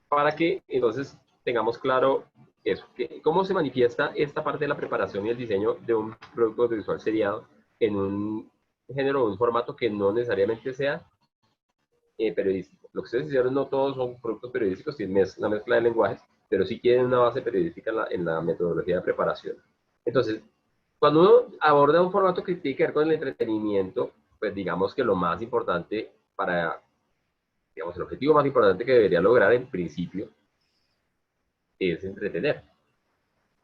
Para que entonces tengamos claro eso, cómo se manifiesta esta parte de la preparación y el diseño de un producto audiovisual seriado en un género o un formato que no necesariamente sea periodístico. Lo que ustedes hicieron no todos son productos periodísticos, tienen una mezcla de lenguajes, pero sí tienen una base periodística en la metodología de preparación. Entonces, cuando uno aborda un formato que tiene que ver con el entretenimiento, pues digamos que lo más importante digamos, el objetivo más importante que debería lograr en principio es entretener.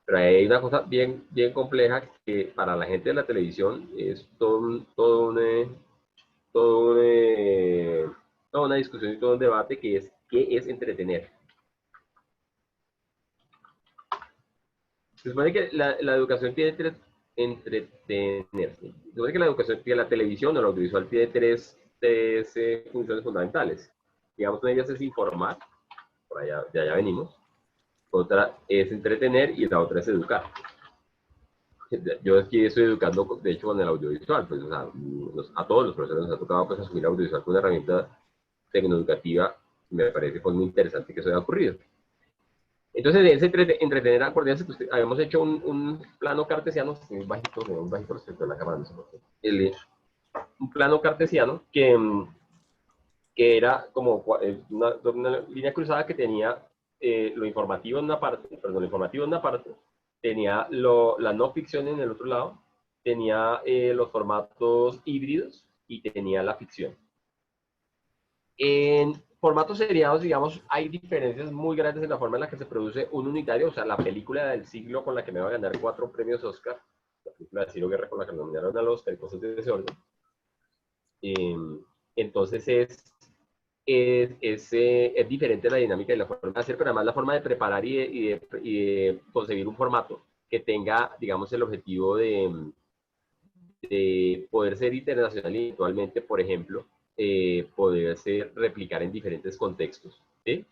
Pero hay una cosa bien compleja que para la gente de la televisión es toda una discusión y todo un debate que es qué es entretener. Se supone que la educación tiene entretener. Se supone que la educación, que la televisión o la audiovisual tiene tres funciones fundamentales. Digamos, una de ellas es informar, por allá, de allá venimos. Otra es entretener y la otra es educar. Yo aquí estoy educando, de hecho, con el audiovisual, pues, o sea, a todos los profesores nos ha tocado pues, asumir el audiovisual como una herramienta tecnoeducativa, me parece pues, muy interesante que eso haya ocurrido. Entonces, de ese entretener, acuérdense que habíamos hecho un plano cartesiano, muy bajito respecto a la cámara, no sé por qué, un plano cartesiano que era como una línea cruzada que tenía lo informativo en una parte, perdón, lo informativo en una parte, tenía la no ficción en el otro lado, tenía los formatos híbridos y tenía la ficción. En formatos seriados, digamos, hay diferencias muy grandes en la forma en la que se produce un unitario, o sea, la película del siglo con la que me va a ganar 4 premios Oscar, la película de Ciro Guerra con la que me nominaron al Oscar y cosas de ese orden. Entonces es diferente la dinámica y la forma de hacer, pero además la forma de preparar y de conseguir un formato que tenga, digamos, el objetivo de poder ser internacional y eventualmente, por ejemplo, poderse replicar en diferentes contextos, ¿sí?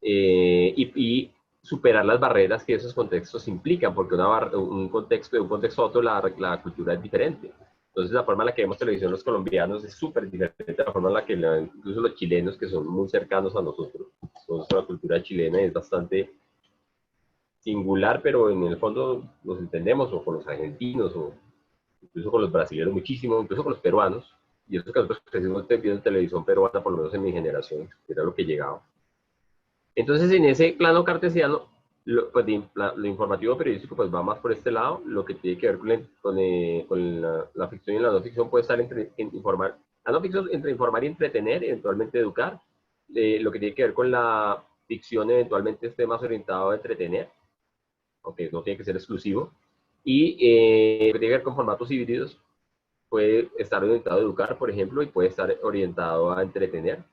Y superar las barreras que esos contextos implican, porque de un contexto a otro la cultura es diferente. Entonces, la forma en la que vemos televisión los colombianos es súper diferente a la forma en la que incluso los chilenos, que son muy cercanos a nosotros. Entonces, la cultura chilena es bastante singular, pero en el fondo nos entendemos, o con los argentinos, o incluso con los brasileños muchísimo, incluso con los peruanos. Y eso que nosotros crecimos viendo televisión peruana, por lo menos en mi generación, que era lo que llegaba. Entonces, en ese plano cartesiano, pues, lo informativo periodístico pues, va más por este lado, lo que tiene que ver con la ficción y la no ficción puede estar informar, la no ficción entre informar y entretener, eventualmente educar, lo que tiene que ver con la ficción eventualmente esté más orientado a entretener, aunque no tiene que ser exclusivo, y lo que tiene que ver con formatos híbridos, puede estar orientado a educar, por ejemplo, y puede estar orientado a entretener.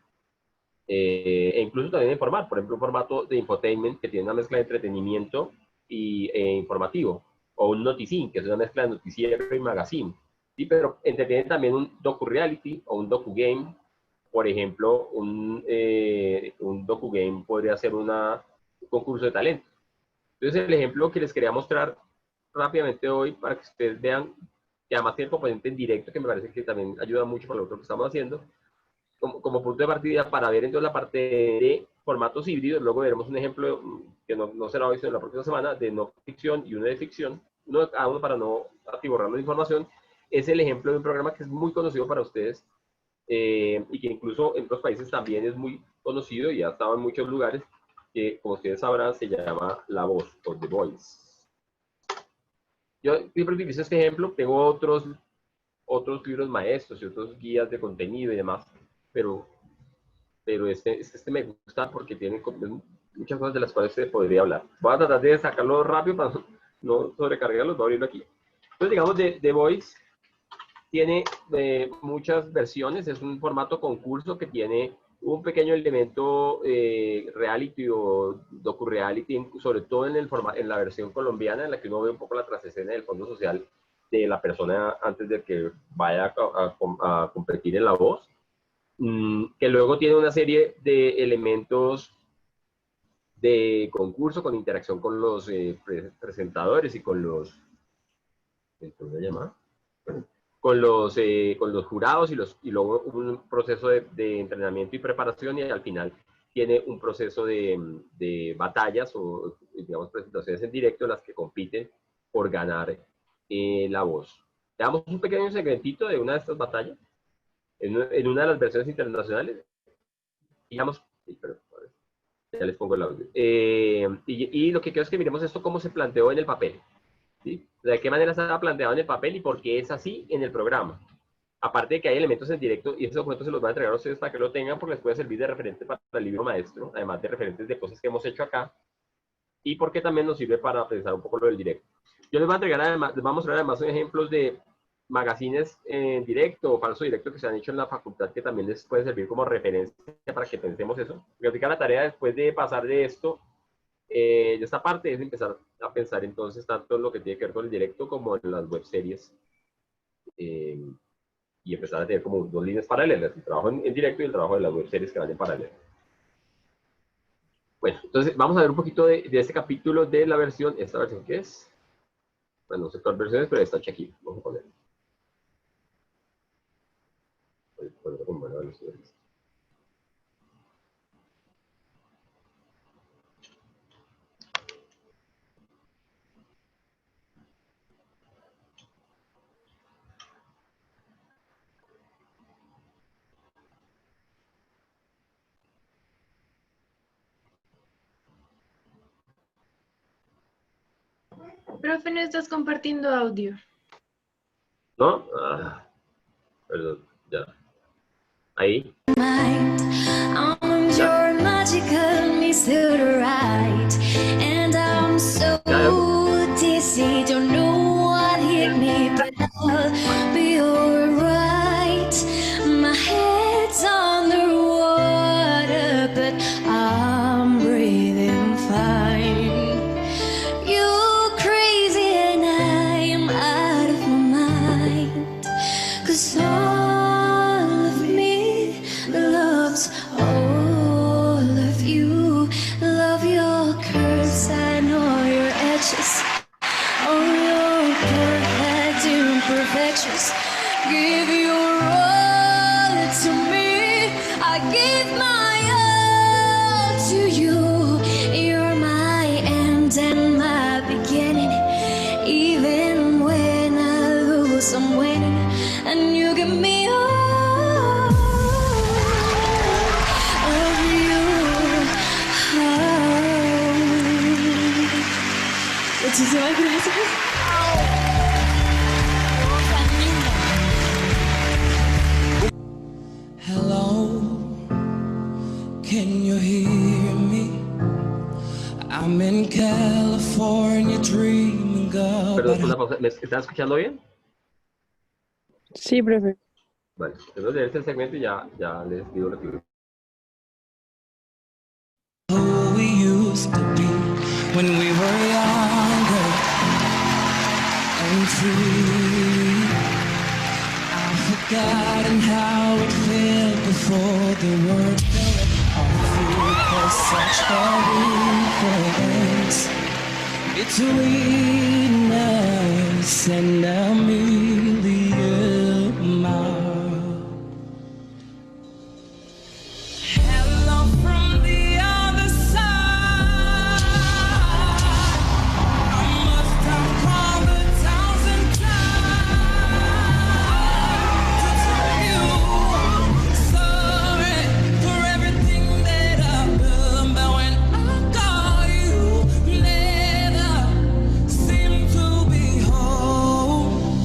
E incluso también informar, por ejemplo, un formato de infotainment que tiene una mezcla de entretenimiento e informativo, o un noticín, que es una mezcla de noticiero y magazine, ¿sí? Pero entretiene también un docu-reality o un docu-game, por ejemplo, un docu-game podría ser un concurso de talento. Entonces, el ejemplo que les quería mostrar rápidamente hoy, para que ustedes vean, que además tiene el componente en directo, que me parece que también ayuda mucho para lo otro que estamos haciendo, como punto de partida para ver entonces la parte de formatos híbridos. Luego veremos un ejemplo que no será hoy, sino la próxima semana, de no ficción y uno de ficción, uno de cada uno para no atiborrar la información. Es el ejemplo de un programa que es muy conocido para ustedes y que incluso en otros países también es muy conocido y ha estado en muchos lugares, que como ustedes sabrán se llama La Voz o The Voice. Yo siempre utilizo este ejemplo, tengo otros libros maestros y otros guías de contenido y demás, pero este me gusta porque tiene muchas cosas de las cuales se podría hablar. Voy a tratar de sacarlo rápido para no sobrecargarlo, voy a abrirlo aquí. Entonces, digamos, The Voice tiene muchas versiones, es un formato concurso que tiene un pequeño elemento reality o docu-reality, sobre todo en la versión colombiana, en la que uno ve un poco la trasescena del fondo social de la persona antes de que vaya a competir en La Voz, que luego tiene una serie de elementos de concurso con interacción con los presentadores y con los... ¿Cómo se llama? con los jurados y luego un proceso de entrenamiento y preparación, y al final tiene un proceso de batallas o, digamos, presentaciones en directo en las que compiten por ganar la voz. Le damos un pequeño segmentito de una de estas batallas en una de las versiones internacionales. Digamos, perdón, ya les pongo el audio. Y lo que quiero es que miremos esto cómo se planteó en el papel. ¿Sí? De qué manera se ha planteado en el papel y por qué es así en el programa. Aparte de que hay elementos en directo, y esos documentos se los van a entregar a ustedes para que lo tengan, porque les puede servir de referente para el libro maestro, además de referentes de cosas que hemos hecho acá, y porque también nos sirve para pensar un poco lo del directo. Yo les voy a entregar además, les voy a mostrar además ejemplos de magazines en directo o falso directo que se han hecho en la facultad, que también les puede servir como referencia para que pensemos eso. Porque la tarea después de pasar de esto, de esta parte, es empezar a pensar entonces tanto en lo que tiene que ver con el directo como en las webseries, y empezar a tener como dos líneas paralelas, el trabajo en directo y el trabajo de las webseries que van en paralelo. Bueno, entonces vamos a ver un poquito de este capítulo de la versión, ¿esta versión qué es? Bueno, no sé cuál versión es, pero está aquí, vamos a ponerlo. Profe, no estás compartiendo audio. ¿No? Perdón, ya. Ahí. Give your all to me. I give my all to you. You're my end and my beginning. Even when I lose, I'm winning. And you give me all of you. Muchísimas gracias. Can you hear me? I'm in California dreaming of... Perdón, una pausa. ¿Me están escuchando bien? Sí, profe. Vale, entonces de este segmento y ya les digo lo que... Who we used to be when we were younger and free. I've forgotten how it felt before the world fell apart. There's such a difference between us and a million miles. Hello from the other side. I must have called 1,000 times to tell you sorry for everything that I've done. But when I call you, never seem to be home.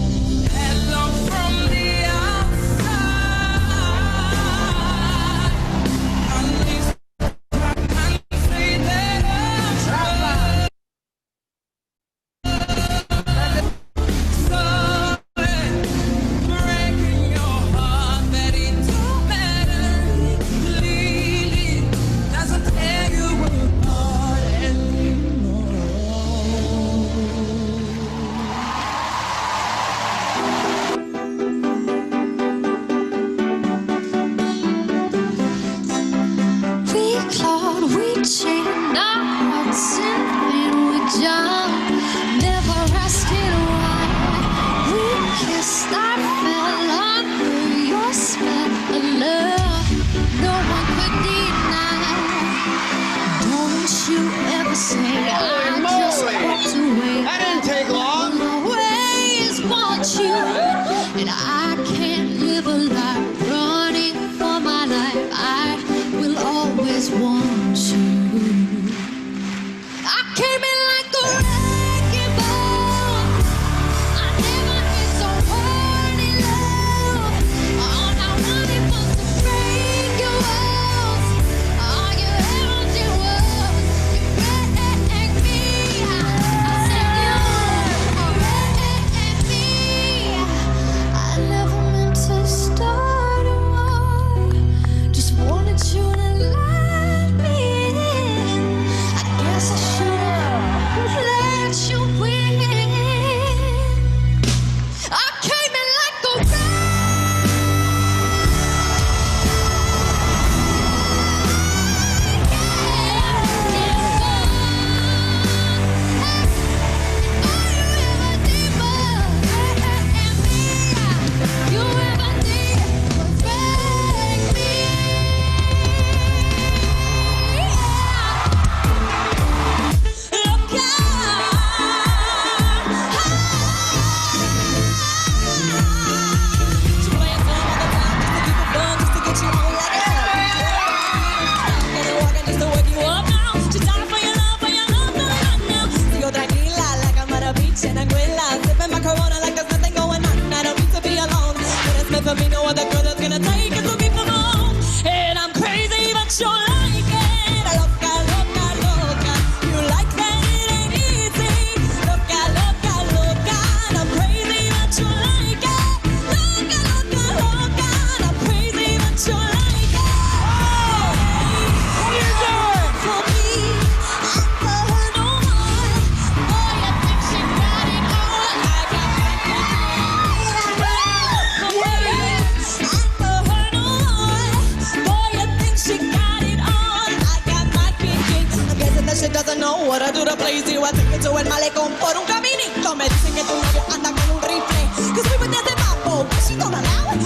what I do to please you. I take it to el malecón por un caminito. Me dicen que tu novio anda con un rifle. Cause we were dancing mambo, but she don't allow it.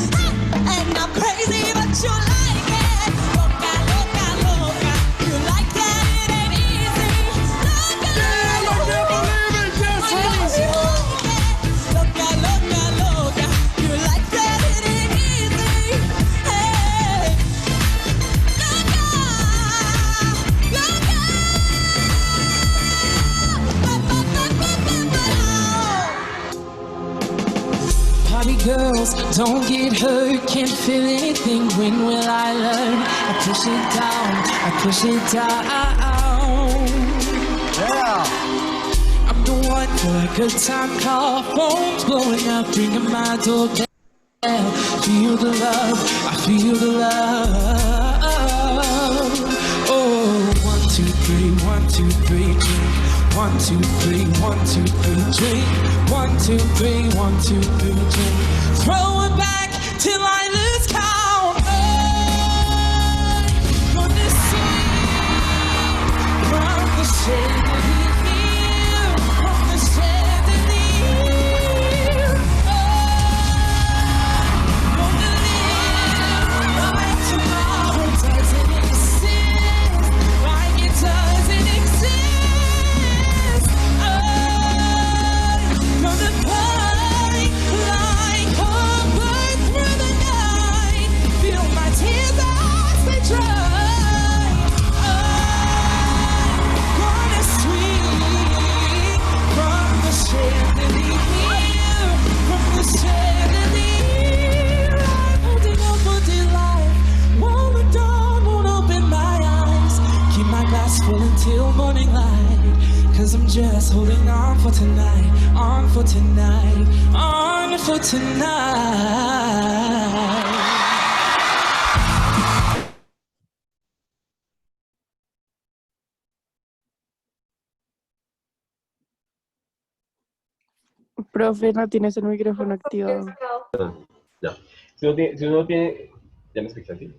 And I'm crazy, but you like it. Loca, loca, loca. You like that, it ain't easy. Loca, loca, loca. Loca, loca, loca. You like that, it ain't easy. Hey. Loca, loca. Party girls, don't get hurt, can't feel anything. When will I learn? I push it down, I push it down. Yeah. I'm the one for a good time call. Phone's blowing up, ringing my doorbell. Feel the love, I feel the love. Oh, 1, 2, 3, 1, 2, 3, drink. 1, 2, 3, 1, 2, 3, drink. 1, 2, 3, 1, 2, 3, drink. Throw it back till I lose count. I'm gonna sing from the chandelier, from the chandelier. Oh, gonna live like tomorrow doesn't exist, like it doesn't exist. Oh, gonna party like a bird through the night. Feel my tears as they dry. I'm gonna swing from the chandelier, from the chandelier. I'm holding on for dear life. Won't look down, won't open my eyes. Keep my glass full until morning light. Cause I'm just holding on for tonight, on for tonight, on for tonight. Profe, no tienes el micrófono activado. Ya. Si uno tiene, ¿ya me escuchas? ¿Sí?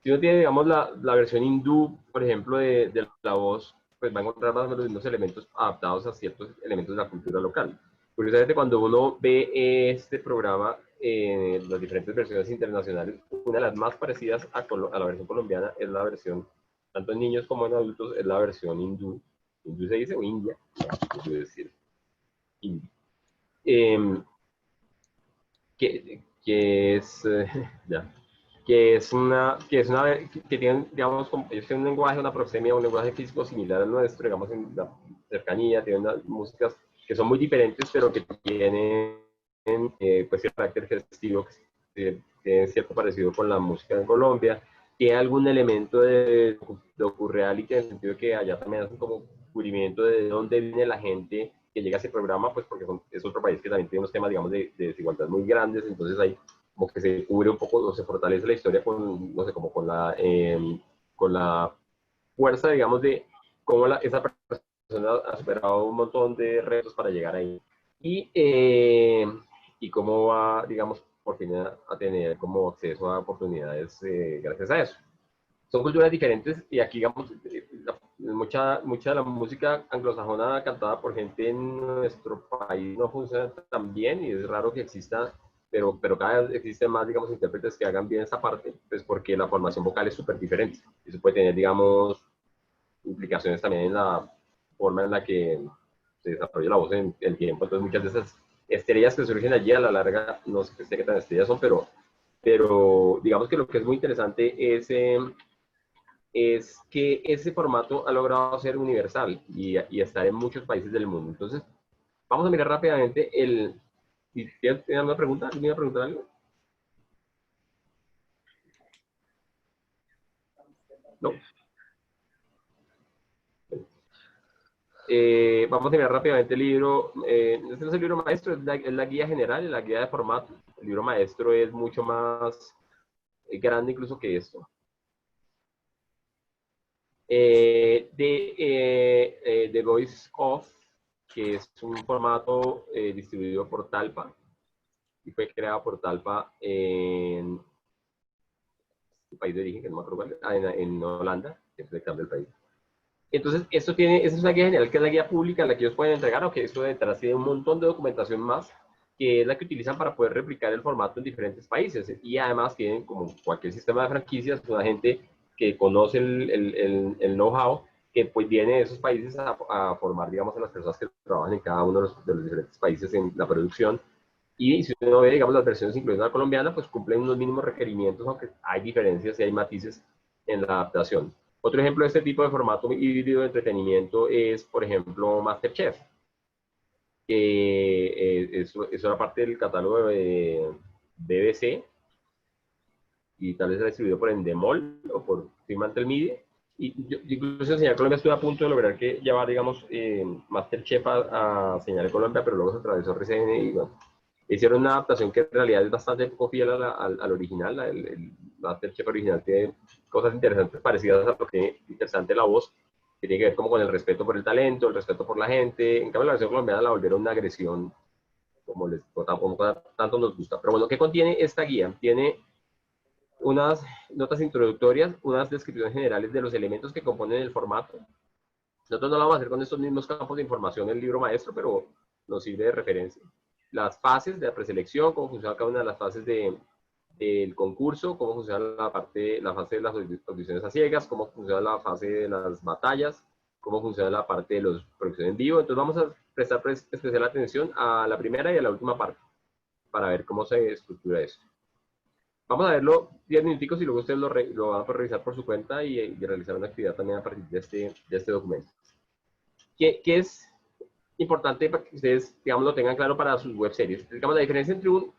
Si uno tiene, digamos, la versión hindú, por ejemplo, de la voz, pues va a encontrar más o menos los mismos elementos adaptados a ciertos elementos de la cultura local. Curiosamente, cuando uno ve este programa en las diferentes versiones internacionales, una de las más parecidas a la versión colombiana es la versión, tanto en niños como en adultos, es la versión hindú. ¿Hindú se dice o india? No quiero decir hindi. Que es ya, que tienen, digamos, ellos tienen un lenguaje, una proxemia, un lenguaje físico similar al nuestro, digamos, en la cercanía, tienen unas músicas que son muy diferentes, pero que tienen pues cierto carácter festivo, que tienen cierto parecido con la música en Colombia, tiene algún elemento de docu-reality, en el sentido de que allá también hacen como cubrimiento de dónde viene la gente que llega a ese programa, pues porque es otro país que también tiene unos temas, digamos, de desigualdad muy grandes, entonces hay como que se cubre un poco, o se fortalece la historia con, no sé, como con la fuerza, digamos, de cómo esa persona ha superado un montón de retos para llegar ahí. Y cómo va, digamos, por fin a tener como acceso a oportunidades gracias a eso. Son culturas diferentes y aquí, digamos, mucha de la música anglosajona cantada por gente en nuestro país no funciona tan bien y es raro que exista, pero cada vez existen más, digamos, intérpretes que hagan bien esa parte, pues porque la formación vocal es súper diferente. Eso puede tener, digamos, implicaciones también en la forma en la que se desarrolla la voz en el tiempo. Entonces, muchas de esas estrellas que surgen allí a la larga, no sé qué tan estrellas son, pero digamos que lo que es muy interesante es que ese formato ha logrado ser universal y estar en muchos países del mundo. Entonces, vamos a mirar rápidamente ¿Tienes una pregunta? ¿Alguien iba a preguntar algo? No. Vamos a mirar rápidamente el libro. Este no es el libro maestro, es la guía general, la guía de formato. El libro maestro es mucho más grande incluso que esto. The Voice Off, que es un formato distribuido por Talpa y fue creado por Talpa en el país de origen, que no me acuerdo cuál, en Holanda, que es el cambio del país. Entonces, esta es una guía general que es la guía pública en la que ellos pueden entregar, aunque esto detrás tiene un montón de documentación más, que es la que utilizan para poder replicar el formato en diferentes países. Y además tienen, como cualquier sistema de franquicias, una gente que conoce el know-how, que pues viene de esos países a formar, digamos, a las personas que trabajan en cada uno de los diferentes países en la producción. Y si uno ve, digamos, las versiones, incluyendo la colombiana, pues cumplen unos mínimos requerimientos, aunque hay diferencias y hay matices en la adaptación. Otro ejemplo de este tipo de formato híbrido de entretenimiento es, por ejemplo, MasterChef, que es una parte del catálogo de BBC y tal vez era distribuido por Endemol o por Fremantle Media. Y yo, incluso en Señal Colombia estuve a punto de lograr que llevar, digamos, MasterChef a Señal Colombia, pero luego se atravesó RCN y bueno, hicieron una adaptación que en realidad es bastante poco fiel al original. El MasterChef original tiene cosas interesantes parecidas a lo que es interesante la voz, que tiene que ver como con el respeto por el talento, el respeto por la gente. En cambio, la versión colombiana la volvieron una agresión, como tanto nos gusta. Pero bueno, ¿qué contiene esta guía? Tiene unas notas introductorias, unas descripciones generales de los elementos que componen el formato. Nosotros no lo vamos a hacer con estos mismos campos de información en el libro maestro, pero nos sirve de referencia. Las fases de la preselección, cómo funciona cada una de las fases del concurso, cómo funciona la fase de las audiciones a ciegas, cómo funciona la fase de las batallas, cómo funciona la parte de las producciones en vivo. Entonces vamos a prestar especial atención a la primera y a la última parte para ver cómo se estructura eso. Vamos a verlo 10 minuticos y luego ustedes lo van a revisar por su cuenta y realizar una actividad también a partir de este documento. ¿Qué es importante para que ustedes, digamos, lo tengan claro para sus web series? Digamos, la diferencia entre un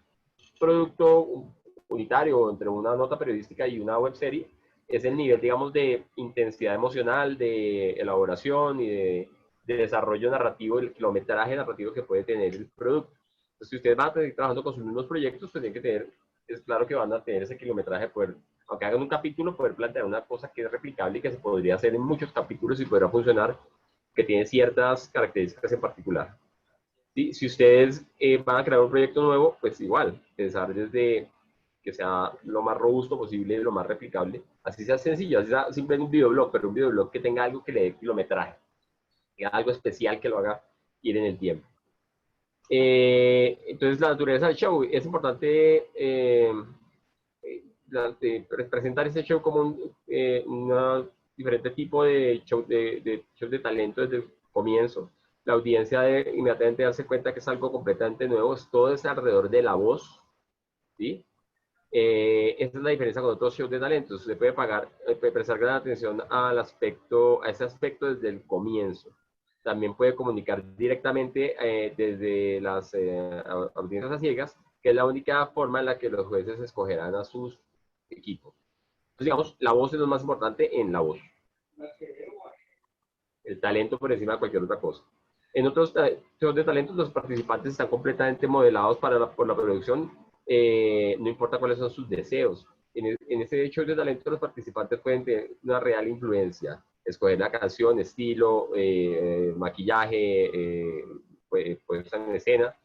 producto unitario, entre una nota periodística y una web serie, es el nivel, digamos, de intensidad emocional, de elaboración y de desarrollo narrativo, el kilometraje narrativo que puede tener el producto. Entonces, si ustedes van a seguir trabajando con sus mismos proyectos, pues tienen que tener, es claro que van a tener ese kilometraje, poder, aunque hagan un capítulo, poder plantear una cosa que es replicable y que se podría hacer en muchos capítulos y podrá funcionar, que tiene ciertas características en particular. ¿Sí? Si ustedes van a crear un proyecto nuevo, pues igual, pensar desde que sea lo más robusto posible, lo más replicable, así sea sencillo, así sea simplemente un videoblog, pero un videoblog que tenga algo que le dé kilometraje, que haga algo especial que lo haga ir en el tiempo. Entonces, la naturaleza del show, es importante presentar ese show como un diferente tipo de show de talento desde el comienzo. La audiencia debe inmediatamente darse cuenta que es algo completamente nuevo, todo es alrededor de la voz, ¿sí? Esta es la diferencia con otros shows de talentos. Usted puede prestar gran atención a ese aspecto desde el comienzo. También puede comunicar directamente desde las audiencias a ciegas, que es la única forma en la que los jueces escogerán a sus equipos. Entonces, digamos, la voz es lo más importante en la voz. El talento por encima de cualquier otra cosa. En otros shows de talentos, los participantes están completamente modelados por la producción, no importa cuáles son sus deseos. En ese show de talento, los participantes pueden tener una real influencia, escoger la canción, estilo, maquillaje, puesta en escena,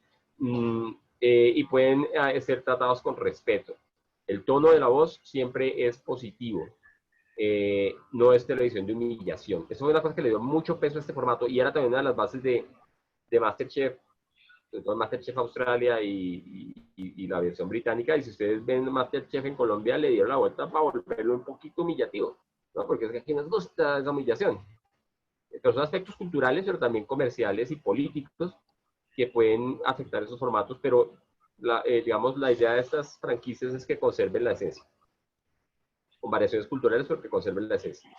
y pueden ser tratados con respeto. El tono de la voz siempre es positivo. No es televisión de humillación. Eso fue una cosa que le dio mucho peso a este formato y era también una de las bases de MasterChef, sobre MasterChef Australia y la versión británica. Y si ustedes ven MasterChef en Colombia, le dieron la vuelta para volverlo un poquito humillativo, ¿no? Porque es que aquí nos gusta esa humillación. Pero son aspectos culturales, pero también comerciales y políticos que pueden afectar esos formatos, pero digamos, la idea de estas franquicias es que conserven la esencia, con variaciones culturales, pero que conserven la esencia.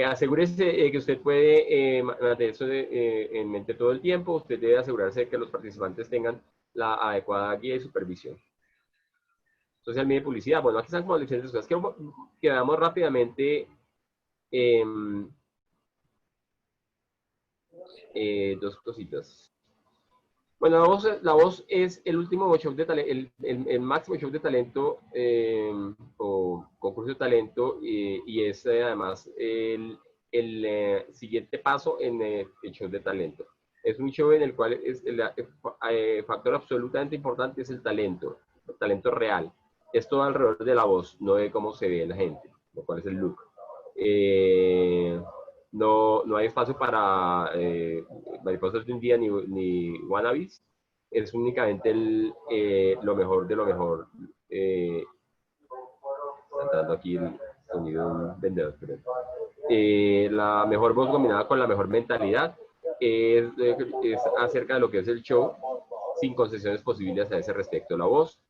Asegúrese que usted puede mantener eso en mente todo el tiempo. Usted debe asegurarse de que los participantes tengan la adecuada guía y supervisión. Social media y publicidad. Bueno, aquí están como diferentes cosas. Quiero que veamos rápidamente dos cositas. Bueno, la voz es el último show de talento, el máximo show de talento o concurso de talento y es además el siguiente paso en el show de talento. Es un show en el cual el factor absolutamente importante es el talento real. Es todo alrededor de la voz, no de cómo se ve la gente, lo cual es el look. No hay espacio para mariposas de un día ni wannabes. Es únicamente lo mejor de lo mejor. Está entrando aquí el sonido de un vendedor. La mejor voz combinada con la mejor mentalidad es acerca de lo que es el show, sin concesiones posibles a ese respecto. La voz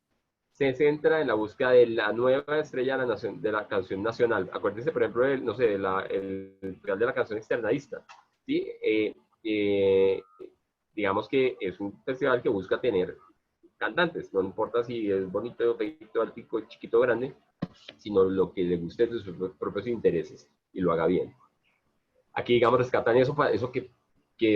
se centra en la búsqueda de la nueva estrella de la canción nacional. Acuérdense, por ejemplo, no sé, el festival de la canción externadista. ¿Sí? Digamos que es un festival que busca tener cantantes, no importa si es bonito, pequeñito, altico, chiquito, grande, sino lo que le guste de sus propios intereses y lo haga bien. Aquí, digamos, rescatan eso que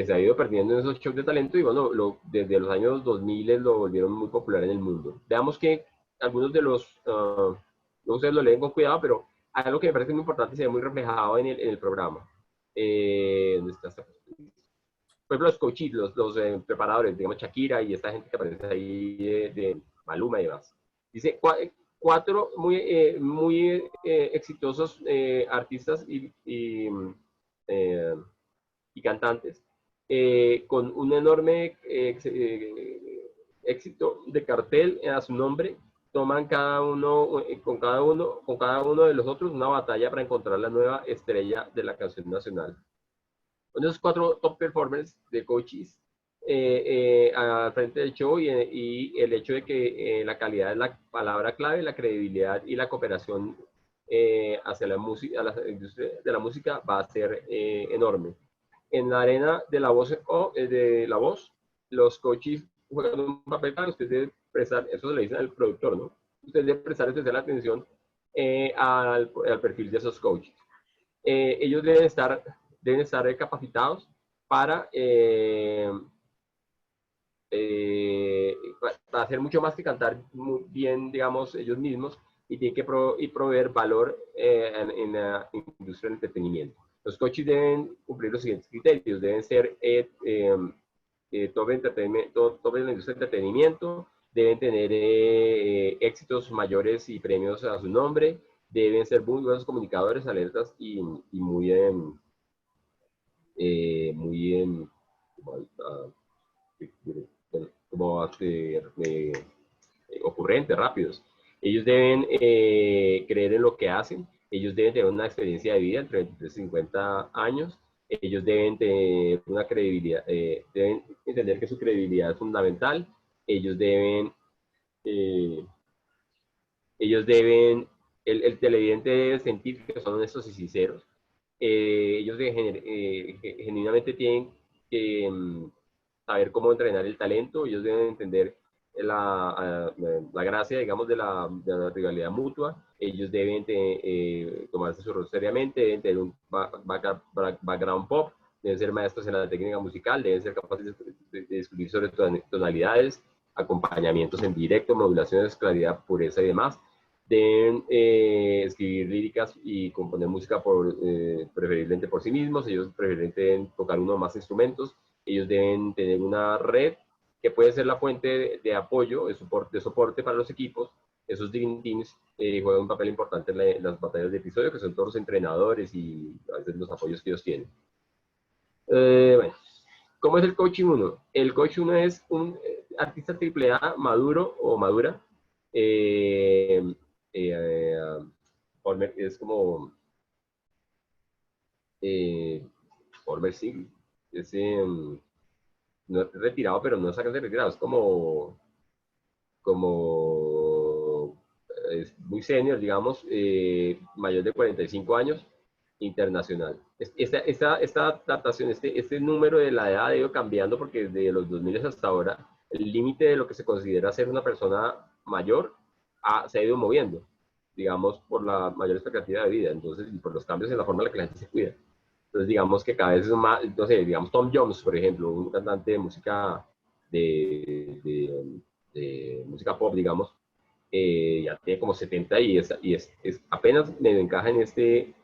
se ha ido perdiendo en esos shows de talento y bueno, desde los años 2000 lo volvieron muy popular en el mundo. Veamos que algunos de los, no ustedes lo leen con cuidado, pero algo que me parece muy importante y se ve muy reflejado en el programa. ¿Dónde está? Por ejemplo, los coaches, los preparadores, digamos Shakira y esta gente que aparece ahí de Maluma y demás. Dice, cuatro muy exitosos artistas y cantantes con un enorme éxito de cartel a su nombre, toman con cada uno de los otros una batalla para encontrar la nueva estrella de la canción nacional. Esos 4 top performers de coaches al frente del show y el hecho de que la calidad es la palabra clave, la credibilidad y la cooperación hacia la música, a la industria de la música va a ser enorme. En la arena de la voz, los coaches juegan un papel clave. Usted debe prestar, eso se le dice al productor, ¿no? Usted debe prestar especial atención al perfil de esos coaches. Ellos deben estar capacitados para hacer mucho más que cantar muy bien, digamos, ellos mismos, y tienen que proveer valor en la industria del entretenimiento. Los coaches deben cumplir los siguientes criterios. Deben ser top en la industria del entretenimiento, deben tener éxitos mayores y premios a su nombre, deben ser muy buenos comunicadores, alertas y muy ocurrentes, rápidos. Ellos deben creer en lo que hacen, ellos deben tener una experiencia de vida entre 23 y 50 años, ellos deben tener una credibilidad, deben entender que su credibilidad es fundamental, ellos deben, el televidente debe sentir que son honestos y sinceros, ellos genuinamente tienen que saber cómo entrenar el talento, ellos deben entender la gracia, digamos, de la rivalidad mutua, ellos deben tomarse su rol seriamente, deben tener un background pop, deben ser maestros en la técnica musical, deben ser capaces de discutir sobre tonalidades, acompañamientos en directo, modulaciones, claridad, pureza y demás. Deben escribir líricas y componer música preferiblemente por sí mismos, ellos preferiblemente deben tocar uno o más instrumentos, ellos deben tener una red que puede ser la fuente de apoyo, de soporte para los equipos. Esos Dream Teams juegan un papel importante en las batallas de episodio, que son todos los entrenadores y a veces los apoyos que ellos tienen. Bueno, ¿cómo es el Coaching 1? El Coach 1 es un artista AAA maduro o madura. Es como Former sí, no es retirado, pero no es retirado, es es muy senior, digamos, mayor de 45 años, internacional. Esta adaptación, este número de la edad ha ido cambiando porque desde los 2000 hasta ahora, el límite de lo que se considera ser una persona mayor se ha ido moviendo, digamos, por la mayor expectativa de vida, entonces, y por los cambios en la forma en la que la gente se cuida. Entonces, digamos que cada vez es más, no sé, digamos Tom Jones, por ejemplo, un cantante de música de música pop, digamos, ya tiene como 70 y apenas medio encaja en este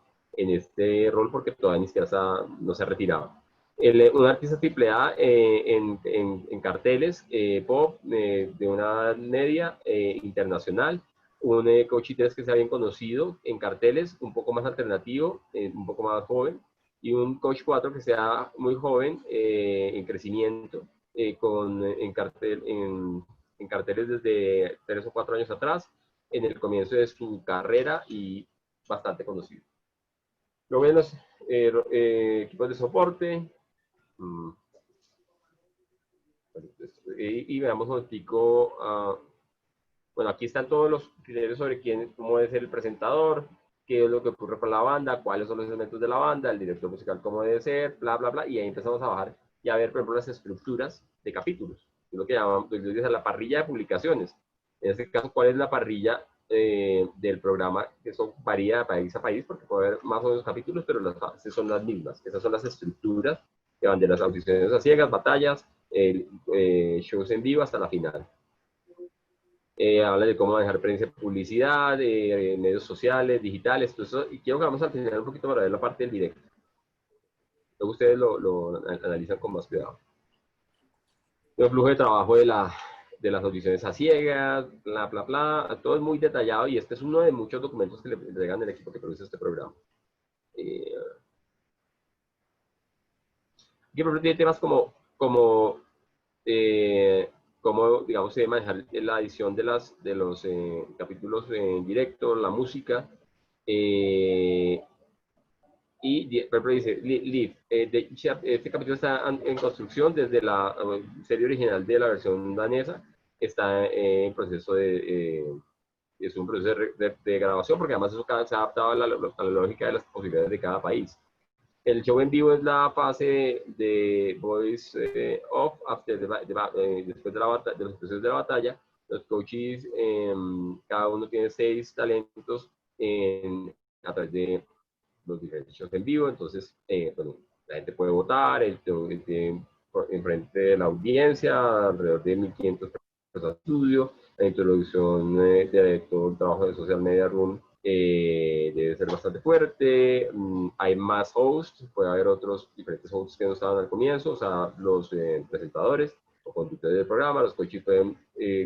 rol porque todavía ni siquiera no se ha retirado. Un artista AAA en carteles pop de una media internacional, un coach 3 que sea bien conocido en carteles, un poco más alternativo, un poco más joven, y un coach 4 que sea muy joven, en crecimiento, en carteles desde 3 o 4 años atrás, en el comienzo de su carrera y bastante conocido. Luego ven los equipos de soporte. Y veamos un poquitico. Bueno, aquí están todos los criterios sobre cómo es el presentador, qué es lo que ocurre con la banda, cuáles son los elementos de la banda, el director musical cómo debe ser, bla, bla, bla. Y ahí empezamos a bajar y a ver, por ejemplo, las estructuras de capítulos. Es lo que llamamos la parrilla de publicaciones. En este caso, ¿cuál es la parrilla del programa? Eso varía de país a país porque puede haber más o menos capítulos, pero las bases son las mismas. Esas son las estructuras que van de las audiciones a ciegas, batallas, shows en vivo hasta la final. Habla de cómo manejar prensa y publicidad, medios sociales, digitales, todo eso. Y quiero que vamos al final un poquito para ver la parte del directo. Luego ustedes lo analizan con más cuidado. El flujo de trabajo de las audiciones a ciegas, bla, bla, bla, todo es muy detallado y este es uno de muchos documentos que le entregan el equipo que produce este programa. Aquí, por ejemplo, tiene temas como digamos, se debe manejar la edición de los capítulos en directo, la música, y por ejemplo dice, Live, este capítulo está en construcción desde la serie original de la versión danesa, está en proceso es un proceso de grabación, porque además eso se ha adaptado a la lógica de las posibilidades de cada país. El show en vivo es la fase de voice off después de los procesos de la batalla. Los coaches, cada uno tiene 6 talentos a través de los diferentes shows en vivo. Entonces, bueno, la gente puede votar en frente de la audiencia, alrededor de 1.500 personas de estudio. La introducción de todo el trabajo de Social Media Room debe ser bastante fuerte. Hay más hosts, puede haber otros diferentes hosts que no estaban al comienzo, o sea, los presentadores o conductores del programa. Los coaches pueden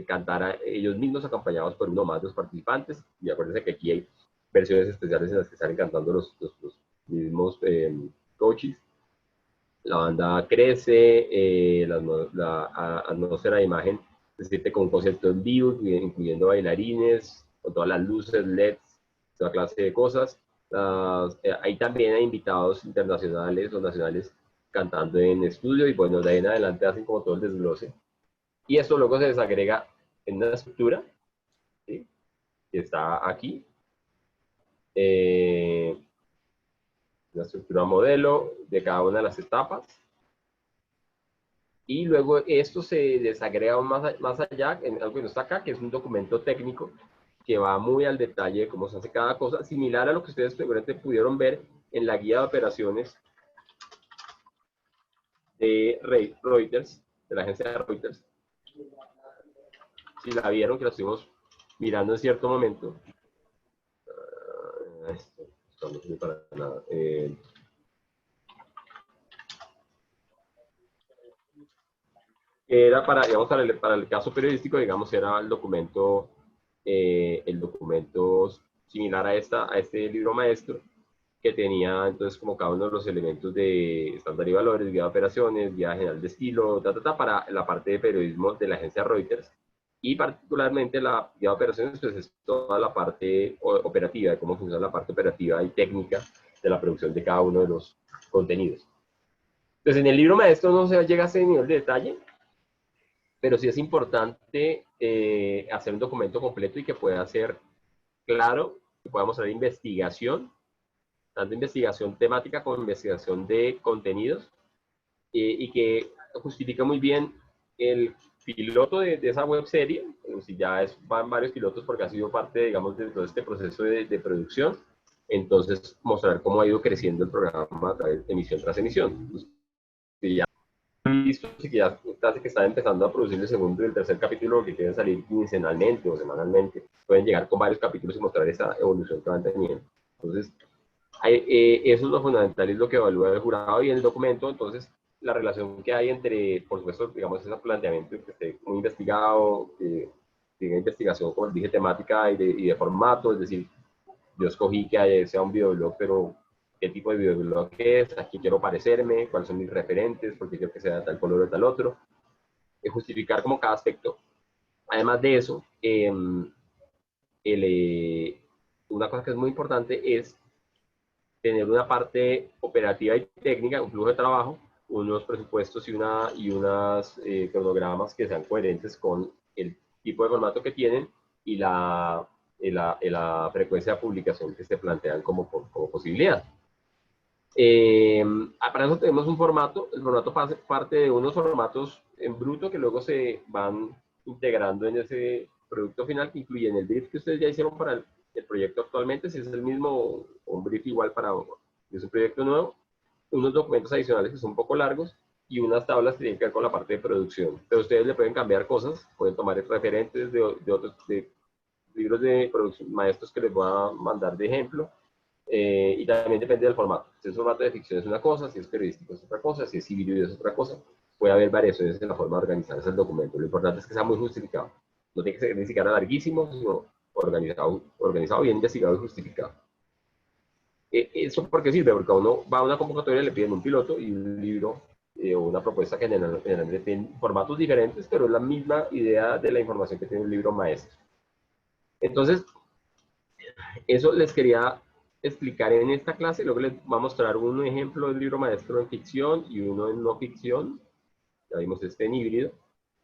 cantar a ellos mismos acompañados por uno más de los participantes, y acuérdense que aquí hay versiones especiales en las que salen cantando los mismos coaches. La banda crece, la atmósfera de imagen se siente con un concepto en vivo, incluyendo bailarines, con todas las luces, LEDs, toda clase de cosas. Ahí también hay invitados internacionales o nacionales cantando en estudio, y bueno, de ahí en adelante hacen como todo el desglose. Y esto luego se desagrega en una estructura, ¿sí?, que está aquí. La estructura modelo de cada una de las etapas. Y luego esto se desagrega más allá, en algo que no está acá, que es un documento técnico que va muy al detalle de cómo se hace cada cosa, similar a lo que ustedes seguramente pudieron ver en la guía de operaciones de Reuters, de la agencia de Reuters. Si la vieron, que la estuvimos mirando en cierto momento. Esto no sirve para nada. Era digamos, para el caso periodístico, digamos, era el documento similar a este libro maestro, que tenía entonces como cada uno de los elementos de estándar y valores, guía de operaciones, guía general de estilo, para la parte de periodismo de la agencia Reuters. Y particularmente la guía de operaciones, pues es toda la parte operativa, de cómo funciona la parte operativa y técnica de la producción de cada uno de los contenidos. Entonces, en el libro maestro no se llega a ese nivel de detalle, pero sí es importante hacer un documento completo y que pueda ser claro, que pueda mostrar investigación, tanto investigación temática como investigación de contenidos, y que justifica muy bien el piloto de esa web serie, si ya van varios pilotos porque ha sido parte, digamos, de todo este proceso de producción. Entonces, mostrar cómo ha ido creciendo el programa a través de emisión tras emisión. Si ya listo, si ya casi que están empezando a producir el segundo y el tercer capítulo, que quieren salir quincenalmente o semanalmente, pueden llegar con varios capítulos y mostrar esa evolución que van teniendo. Entonces, eso es lo fundamental, es lo que evalúa el jurado y el documento. Entonces, la relación que hay entre, por supuesto, digamos, ese planteamiento que esté muy investigado, que tenga investigación, como les dije, temática y de formato, es decir, yo escogí que sea un videoblog, pero qué tipo de videoblog es, a qué quiero parecerme, cuáles son mis referentes, porque quiero que sea de tal color o tal otro, justificar como cada aspecto. Además de eso, una cosa que es muy importante es tener una parte operativa y técnica, un flujo de trabajo, unos presupuestos y unas cronogramas que sean coherentes con el tipo de formato que tienen y la frecuencia de publicación que se plantean como posibilidad. Para eso tenemos un formato, el formato parte de unos formatos en bruto que luego se van integrando en ese producto final, que incluyen el brief que ustedes ya hicieron para el proyecto actualmente, si es el mismo o un brief igual para es un proyecto nuevo, unos documentos adicionales que son un poco largos y unas tablas que tienen que ver con la parte de producción. Pero ustedes le pueden cambiar cosas, pueden tomar referentes de otros libros de producción, maestros que les voy a mandar de ejemplo, y también depende del formato. Si es formato de ficción es una cosa, si es periodístico es otra cosa, si es híbrido es otra cosa. Puede haber variaciones en la forma de organizar ese documento. Lo importante es que sea muy justificado. No tiene que ser ni siquiera larguísimo, sino organizado bien investigado y justificado. ¿Eso por qué sirve? Porque a uno va a una convocatoria y le piden un piloto y un libro o una propuesta que generalmente tienen formatos diferentes, pero es la misma idea de la información que tiene un libro maestro. Entonces, eso les quería explicar en esta clase. Luego les voy a mostrar un ejemplo del libro maestro en ficción y uno en no ficción. Ya vimos este en híbrido.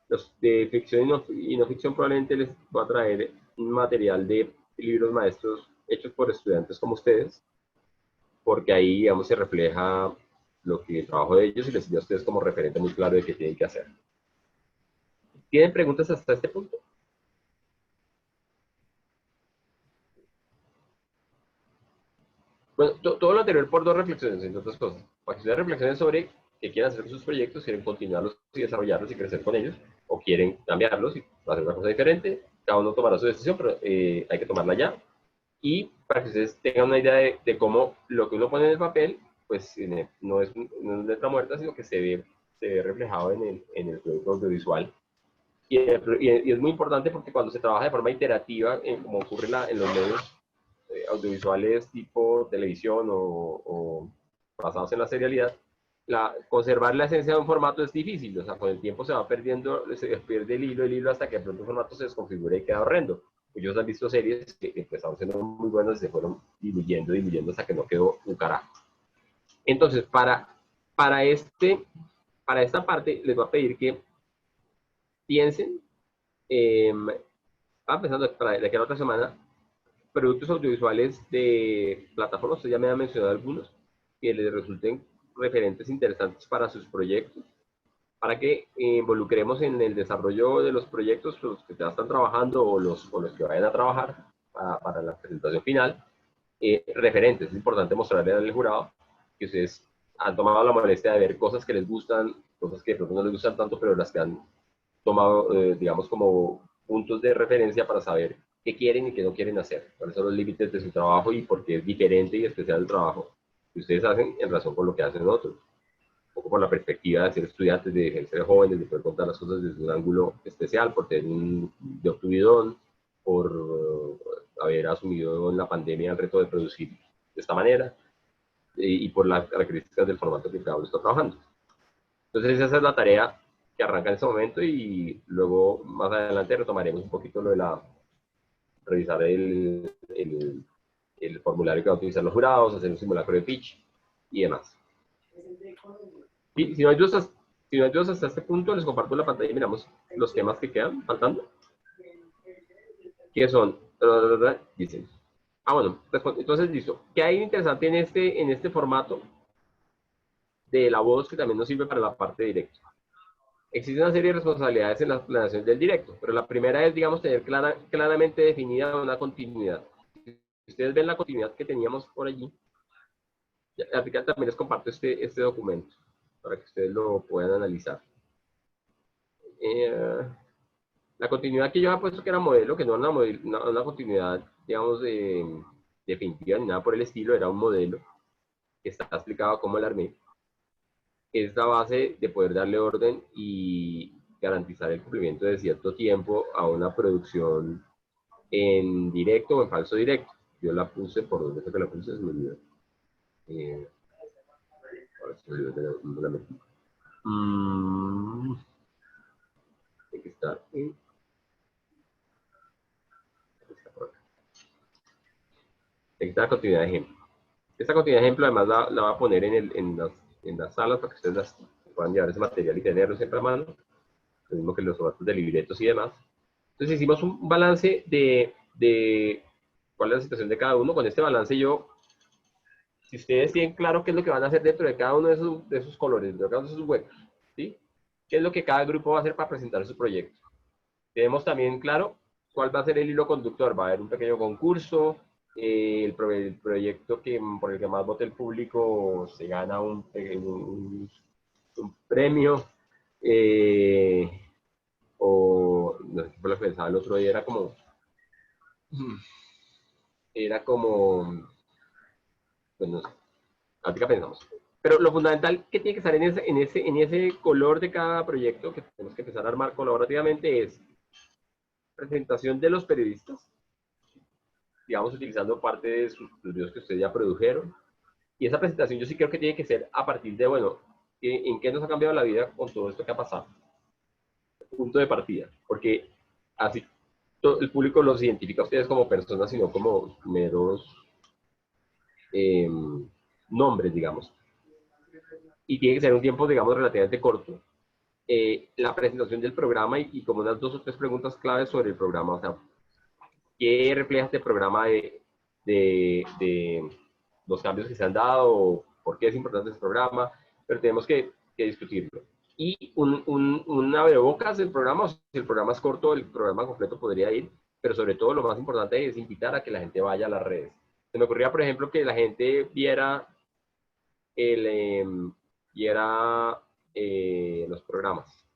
Los de ficción y no ficción probablemente les voy a traer un material de libros maestros hechos por estudiantes como ustedes, porque ahí, digamos, se refleja lo que el trabajo de ellos y les dio a ustedes como referente muy claro de qué tienen que hacer. ¿Tienen preguntas hasta este punto? Bueno, todo lo anterior por dos reflexiones, entre otras cosas. Para que ustedes reflexionen sobre qué quieren hacer con sus proyectos, quieren continuarlos y desarrollarlos y crecer con ellos, o quieren cambiarlos y hacer una cosa diferente. Cada uno tomará su decisión, pero hay que tomarla ya. Y para que ustedes tengan una idea de cómo lo que uno pone en el papel, pues no es letra muerta, sino que se ve reflejado en el producto audiovisual. Y es muy importante porque cuando se trabaja de forma iterativa, como ocurre en los medios audiovisuales tipo televisión o basados en la serialidad, conservar la esencia de un formato es difícil. O sea, con el tiempo se va perdiendo, se pierde el hilo hasta que de pronto el formato se desconfigura y queda horrendo. Ellos han visto series que empezaron siendo muy buenas y se fueron diluyendo hasta que no quedó un carajo. Entonces, para esta parte, les voy a pedir que piensen, estaba pensando de aquí a la otra semana, productos audiovisuales de plataformas, usted ya me ha mencionado algunos, que les resulten referentes interesantes para sus proyectos, para que involucremos en el desarrollo de los proyectos, los que ya están trabajando o los que vayan a trabajar para la presentación final, referentes. Es importante mostrarle al jurado que ustedes han tomado la molestia de ver cosas que les gustan, cosas que de pronto no les gustan tanto, pero las que han tomado, digamos, como puntos de referencia para saber qué quieren y qué no quieren hacer, cuáles son los límites de su trabajo y por qué es diferente y especial el trabajo que ustedes hacen en relación con lo que hacen otros. Un poco por la perspectiva de ser estudiantes, de ser jóvenes, de poder contar las cosas desde un ángulo especial, por tener un de obtuvidón, por haber asumido en la pandemia el reto de producir de esta manera y por las características del formato que cada uno está trabajando. Entonces esa es la tarea que arranca en este momento y luego más adelante retomaremos un poquito lo de revisar el formulario que van a utilizar los jurados, hacer un simulacro de pitch y demás. Y si no hay dudas hasta este punto, les comparto la pantalla y miramos los temas que quedan faltando. ¿Qué son? Dicen. Bueno, entonces listo. ¿Qué hay interesante en este formato de la voz que también nos sirve para la parte directa? Existe una serie de responsabilidades en la planeación del directo, pero la primera es, digamos, tener claramente definida una continuidad. Si ustedes ven la continuidad que teníamos por allí, también les comparto este documento para que ustedes lo puedan analizar. La continuidad que yo había puesto que era modelo, que no era una continuidad, digamos, definitiva ni nada por el estilo, era un modelo que está explicado cómo el armé. Es la base de poder darle orden y garantizar el cumplimiento de cierto tiempo a una producción en directo o en falso directo. Yo la puse, por donde fue que la puse, se me olvidó. Ahora se me olvidó de la metí. Tiene que estar en... Está por acá. Tiene que estar continuidad de ejemplo. Esta continuidad de ejemplo además la va a poner en las salas para que ustedes puedan llevar ese material y tenerlo siempre a mano. Lo mismo que los formatos de libretos y demás. Entonces hicimos un balance de cuál es la situación de cada uno. Con este balance si ustedes tienen claro qué es lo que van a hacer dentro de cada uno de esos colores, de cada uno de esos huecos, ¿sí? ¿Qué es lo que cada grupo va a hacer para presentar su proyecto? Tenemos también claro cuál va a ser el hilo conductor. Va a haber un pequeño concurso, el proyecto por el que más vote el público se gana un premio, o no sé qué fue lo que pensaba el otro día, pues no sé, ahorita pensamos. Pero lo fundamental que tiene que estar en ese color de cada proyecto que tenemos que empezar a armar colaborativamente es presentación de los periodistas, digamos, utilizando parte de sus videos que ustedes ya produjeron. Y esa presentación yo sí creo que tiene que ser a partir de, bueno, ¿en qué nos ha cambiado la vida con todo esto que ha pasado? Punto de partida, porque así todo el público los identifica a ustedes como personas, sino como meros nombres, digamos. Y tiene que ser un tiempo, digamos, relativamente corto. La presentación del programa y como unas 2 o 3 preguntas claves sobre el programa, o sea, ¿qué refleja este programa de los cambios que se han dado? ¿Por qué es importante este programa? Pero tenemos que discutirlo. Y un abrebocas del programa, o si el programa es corto, el programa completo podría ir, pero sobre todo lo más importante es invitar a que la gente vaya a las redes. Se me ocurría, por ejemplo, que la gente viera los programas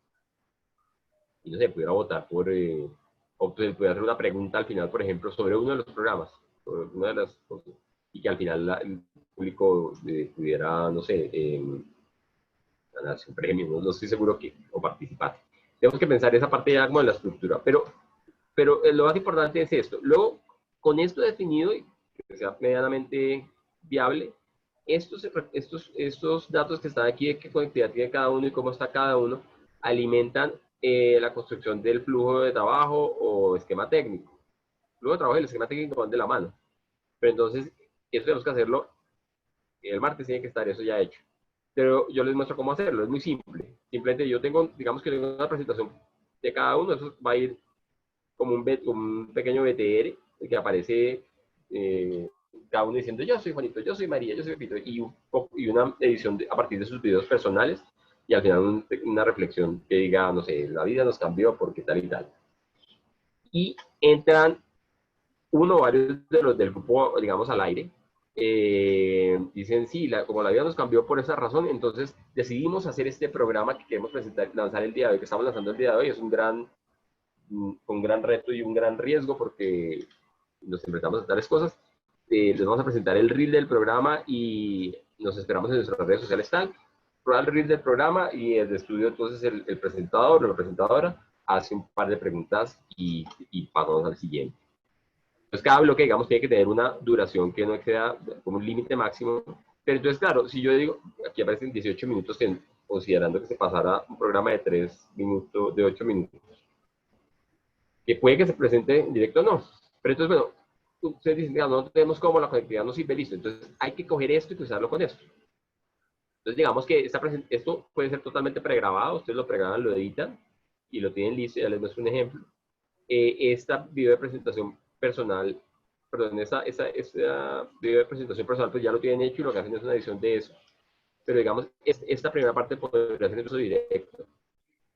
y no sé, pudiera votar o pudiera hacer una pregunta al final, por ejemplo, sobre uno de los programas, sobre una de las cosas, y que al final el público pudiera, no sé, ganarse un premio, no estoy seguro o participar. Tenemos que pensar esa parte ya como en la estructura, pero lo más importante es esto. Luego, con esto definido y que sea medianamente viable, estos datos que están aquí de qué conectividad tiene cada uno y cómo está cada uno, alimentan la construcción del flujo de trabajo o esquema técnico. El flujo de trabajo y el esquema técnico van de la mano. Pero entonces, eso tenemos que hacerlo. El martes tiene que estar eso ya hecho. Pero yo les muestro cómo hacerlo. Es muy simple. Simplemente yo tengo, digamos que tengo una presentación de cada uno. Eso va a ir como un pequeño BTR que aparece cada uno diciendo yo soy Juanito, yo soy María, yo soy Pepito, y una edición a partir de sus videos personales, y al final una reflexión que diga, no sé, la vida nos cambió porque tal y tal. Y entran uno o varios de los del grupo, digamos, al aire, dicen, sí, como la vida nos cambió por esa razón, entonces decidimos hacer este programa que queremos lanzar el día de hoy, que estamos lanzando el día de hoy. Es un gran reto y un gran riesgo porque nos enfrentamos a tales cosas. Les vamos a presentar el reel del programa y nos esperamos en nuestras redes sociales tal. Prueba el reel del programa y el estudio, entonces el presentador o la presentadora hace un par de preguntas y pasamos al siguiente. Entonces cada bloque, digamos, tiene que tener una duración que no exceda como un límite máximo. Pero entonces, claro, si yo digo, aquí aparecen 18 minutos, considerando que se pasara un programa de 3 minutos, de 8 minutos, que puede que se presente en directo o no. Pero entonces, bueno, ustedes dicen, no tenemos cómo, la conectividad no sirve, listo. Entonces hay que coger esto y cruzarlo con esto. Entonces digamos que esto puede ser totalmente pregrabado, ustedes lo pregraban, lo editan y lo tienen listo. Ya les muestro un ejemplo. Esta video de presentación personal, perdón, esa video de presentación personal pues ya lo tienen hecho y lo que hacen es una edición de eso. Pero digamos, esta primera parte podría ser incluso directo.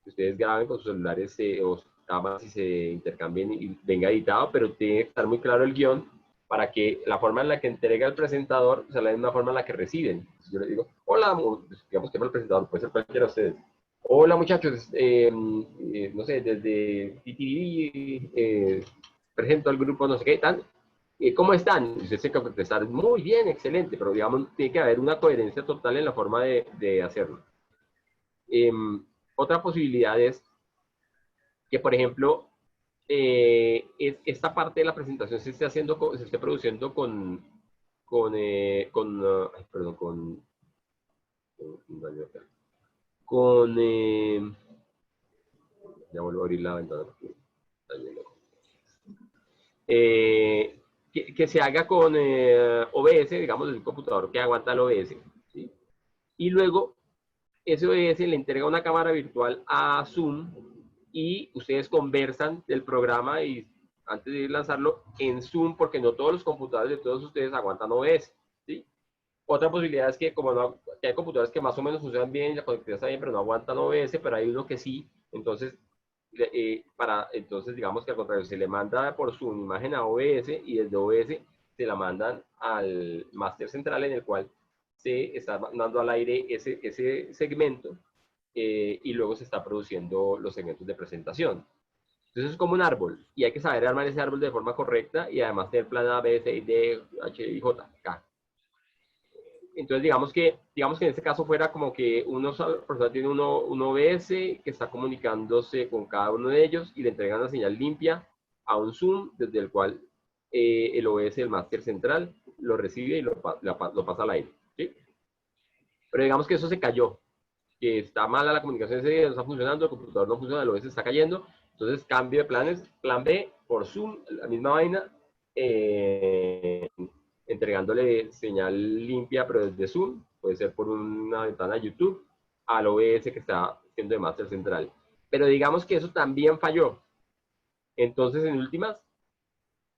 Que ustedes graben con sus celulares o cámaras y se intercambien y venga editado, pero tiene que estar muy claro el guión para que la forma en la que entrega el presentador sea la misma forma en la que reciben. Entonces yo les digo, hola, digamos que el presentador, puede ser cualquiera de ustedes. Hola muchachos, no sé, desde TTV, presento al grupo no sé qué, tal. ¿Cómo están? Y ustedes tienen que contestar, muy bien, excelente, pero digamos, tiene que haber una coherencia total en la forma de hacerlo. Otra posibilidad es que por ejemplo, esta parte de la presentación se esté haciendo, se esté produciendo ay, perdón, ya vuelvo a abrir la ventana. Que se haga con OBS, digamos, el computador que aguanta el OBS, ¿sí? Y luego ese OBS le entrega una cámara virtual a Zoom y ustedes conversan del programa y antes de lanzarlo en Zoom, porque no todos los computadores de todos ustedes aguantan OBS, ¿sí? Otra posibilidad es que como no, que hay computadores que más o menos funcionan bien, la conectividad está bien, pero no aguantan OBS, pero hay uno que sí, entonces entonces digamos que al contrario, se le manda por Zoom imagen a OBS y desde OBS se la mandan al máster central en el cual se está mandando al aire ese segmento y luego se está produciendo los segmentos de presentación. Entonces es como un árbol y hay que saber armar ese árbol de forma correcta y además tener plan A, B, C, D, H, I, J, K. Entonces, digamos que en este caso fuera como que una persona tiene un OBS que está comunicándose con cada uno de ellos y le entregan una señal limpia a un Zoom desde el cual el OBS del máster central lo recibe y lo pasa al aire, ¿sí? Pero digamos que eso se cayó, que está mala la comunicación ese día, no está funcionando, el computador no funciona, el OBS está cayendo, entonces cambio de planes, plan B por Zoom, la misma vaina, entregándole señal limpia, pero desde Zoom, puede ser por una ventana de YouTube, al OBS que está siendo de máster central. Pero digamos que eso también falló. Entonces, en últimas,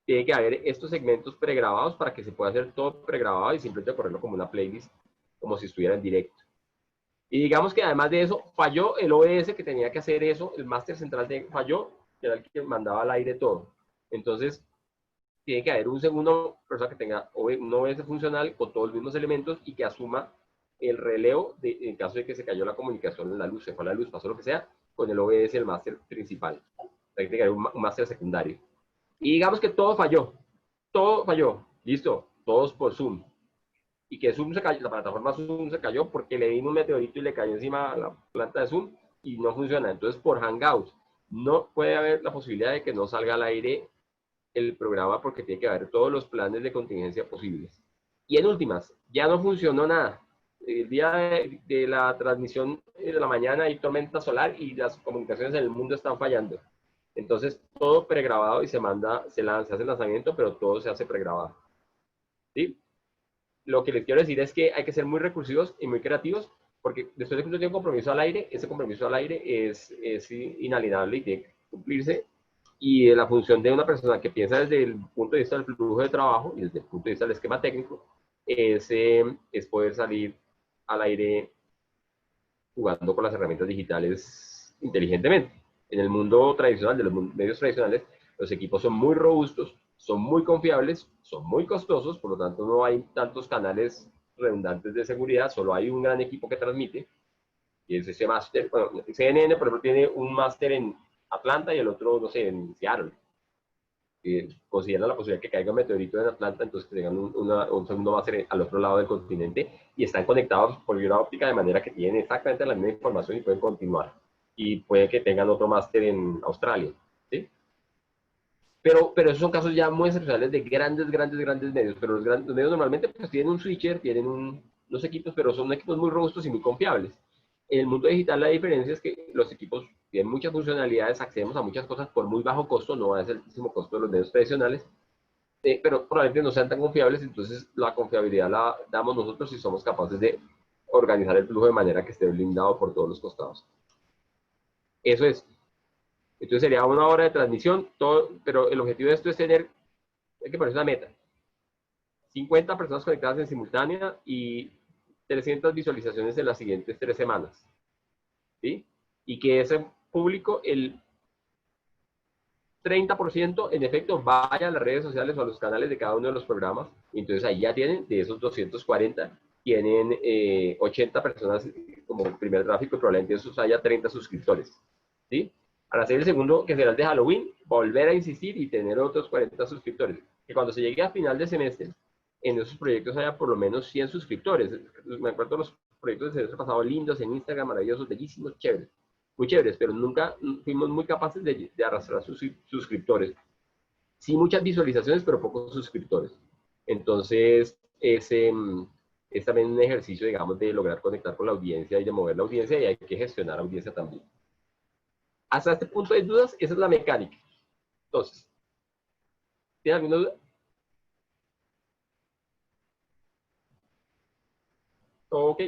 tiene que haber estos segmentos pregrabados para que se pueda hacer todo pregrabado y simplemente correrlo como una playlist, como si estuviera en directo. Y digamos que además de eso, falló el OBS que tenía que hacer eso, el máster central falló, que era el que mandaba al aire todo. Entonces, tiene que haber un segundo persona que tenga un OBS funcional con todos los mismos elementos y que asuma el relevo en caso de que se cayó la comunicación en la luz, se fue la luz, pasó lo que sea, con el OBS el máster principal. Tiene que haber un máster secundario. Y digamos que todo falló, listo, todos por Zoom. Y que Zoom se cayó, la plataforma Zoom se cayó porque le vino un meteorito y le cayó encima a la planta de Zoom y no funciona. Entonces, por Hangouts, no puede haber la posibilidad de que no salga al aire el programa porque tiene que haber todos los planes de contingencia posibles. Y en últimas, ya no funcionó nada. El día de la transmisión de la mañana hay tormenta solar y las comunicaciones en el mundo están fallando. Entonces, todo pregrabado y se hace el lanzamiento, pero todo se hace pregrabado. ¿Sí? Lo que les quiero decir es que hay que ser muy recursivos y muy creativos, porque después de que uno tiene un compromiso al aire, ese compromiso al aire es inalienable y tiene que cumplirse. Y la función de una persona que piensa desde el punto de vista del flujo de trabajo y desde el punto de vista del esquema técnico es poder salir al aire jugando con las herramientas digitales inteligentemente. En el mundo tradicional, de los medios tradicionales, los equipos son muy robustos, son muy confiables, son muy costosos, por lo tanto no hay tantos canales redundantes de seguridad, solo hay un gran equipo que transmite, y es ese máster. Bueno, CNN, por ejemplo, tiene un máster en Atlanta y el otro, no sé, en Seattle. Consideran la posibilidad de que caiga un meteorito en Atlanta, entonces que tengan un segundo máster al otro lado del continente y están conectados por fibra óptica de manera que tienen exactamente la misma información y pueden continuar. Y puede que tengan otro máster en Australia, ¿sí? Pero esos son casos ya muy excepcionales de grandes medios. Pero los medios normalmente pues, tienen un switcher, tienen unos equipos, pero son equipos muy robustos y muy confiables. En el mundo digital la diferencia es que los equipos tienen muchas funcionalidades, accedemos a muchas cosas por muy bajo costo, no es el altísimo costo de los medios tradicionales, pero probablemente no sean tan confiables, entonces la confiabilidad la damos nosotros si somos capaces de organizar el flujo de manera que esté blindado por todos los costados. Eso es. Entonces sería una hora de transmisión, pero el objetivo de esto es hay que poner una meta. 50 personas conectadas en simultánea y 300 visualizaciones en las siguientes 3 semanas. ¿Sí? Y que ese público, el 30% en efecto vaya a las redes sociales o a los canales de cada uno de los programas. Y entonces ahí ya tienen, de esos 240, tienen 80 personas como primer tráfico y probablemente esos haya 30 suscriptores. ¿Sí? Al hacer el segundo, que será el de Halloween, volver a insistir y tener otros 40 suscriptores. Que cuando se llegue a final de semestre, en esos proyectos haya por lo menos 100 suscriptores. Me acuerdo de los proyectos del semestre pasado lindos en Instagram, maravillosos, bellísimos, chéveres. muy chéveres, pero nunca fuimos muy capaces de arrastrar suscriptores. Sí, muchas visualizaciones, pero pocos suscriptores. Entonces, es también un ejercicio, digamos, de lograr conectar con la audiencia y de mover la audiencia, y hay que gestionar la audiencia también. Hasta este punto hay dudas, esa es la mecánica. Entonces, ¿tiene alguna duda? Ok.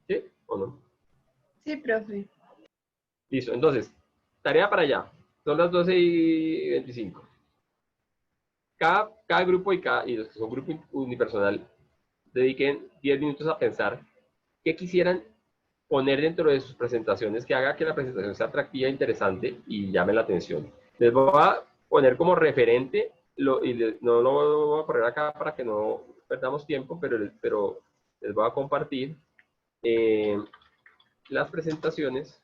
¿Sí o no? Sí, profe. Listo, entonces, tarea para allá. Son las 12:25. Cada grupo y los que son grupo unipersonal dediquen 10 minutos a pensar qué quisieran poner dentro de sus presentaciones que haga que la presentación sea atractiva, interesante y llame la atención. Les voy a poner como referente, no lo voy a poner acá para que no perdamos tiempo, pero les voy a compartir las presentaciones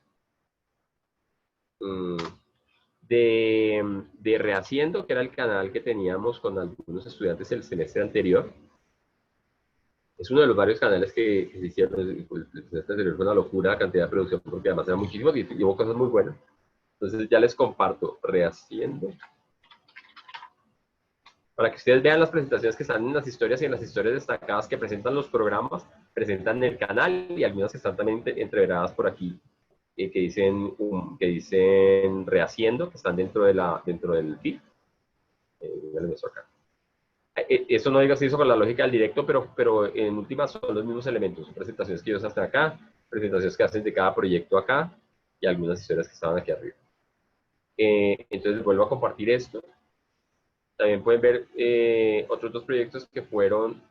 de Rehaciendo, que era el canal que teníamos con algunos estudiantes el semestre anterior. Es uno de los varios canales que se hicieron. Pues, el semestre anterior fue una locura la cantidad de producción, porque además eran muchísimos y llevó cosas muy buenas. Entonces ya les comparto Rehaciendo, para que ustedes vean las presentaciones que están en las historias y en las historias destacadas que presentan los programas, presentan el canal, y algunas que están también entreveradas por aquí, que dicen Rehaciendo, que están dentro del feed. Ya les muestro acá. Eso no digo si hizo con la lógica del directo, pero en últimas son los mismos elementos. Son presentaciones que ellos hacen acá, presentaciones que hacen de cada proyecto acá, y algunas historias que estaban aquí arriba. Entonces vuelvo a compartir esto. También pueden ver otros dos proyectos que fueron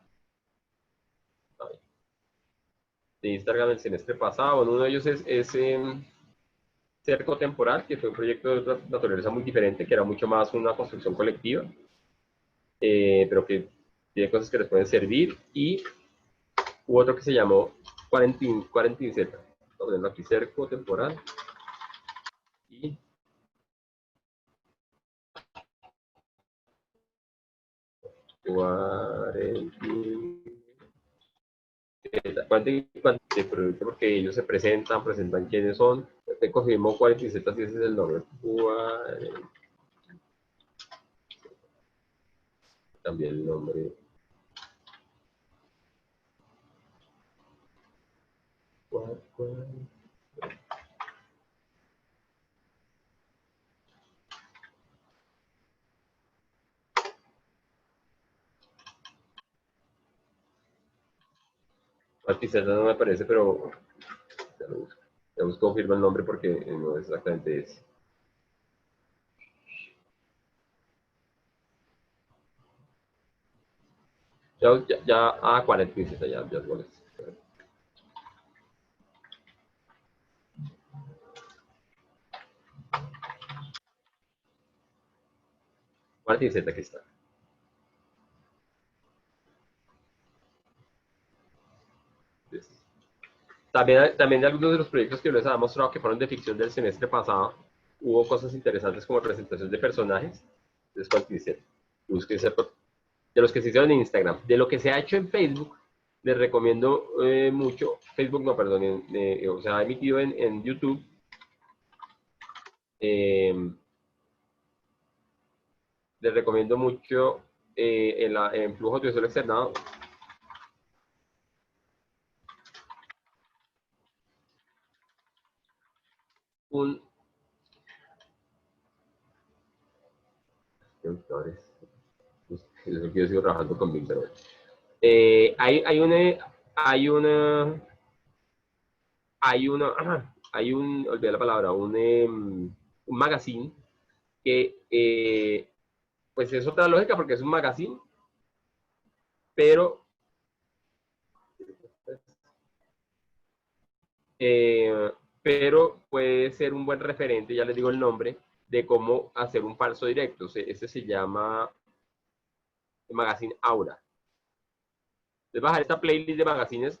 de Instagram el semestre pasado. Uno de ellos es Cerco Temporal, que fue un proyecto de otra naturaleza muy diferente, que era mucho más una construcción colectiva, pero que tiene cosas que les pueden servir. Y hubo otro que se llamó Quarantine Z. Vamos a ponerlo aquí, Cerco Temporal. Y porque ellos se presentan quiénes son. Te confirmó 47, si ese es el nombre. También el nombre. Artista no me parece, pero ya busco, confirma el nombre porque no es exactamente ese. Ya 47, ya es goles. 47, aquí está. También de algunos de los proyectos que les había mostrado que fueron de ficción del semestre pasado, hubo cosas interesantes como presentación de personajes. Entonces, 47. De los que se hicieron en Instagram. De lo que se ha hecho en Facebook, les recomiendo mucho. Facebook no, perdón, o sea, ha emitido en YouTube. Les recomiendo mucho en Flujo Audiovisual Externado. Yo sigo trabajando con Bing, pero bueno. Olvidé la palabra, un magazine que pues es otra lógica porque es un magazine, pero puede ser un buen referente, ya les digo el nombre, de cómo hacer un falso directo. Ese se llama el Magazine Aura. Les voy a dejar esta playlist de magazines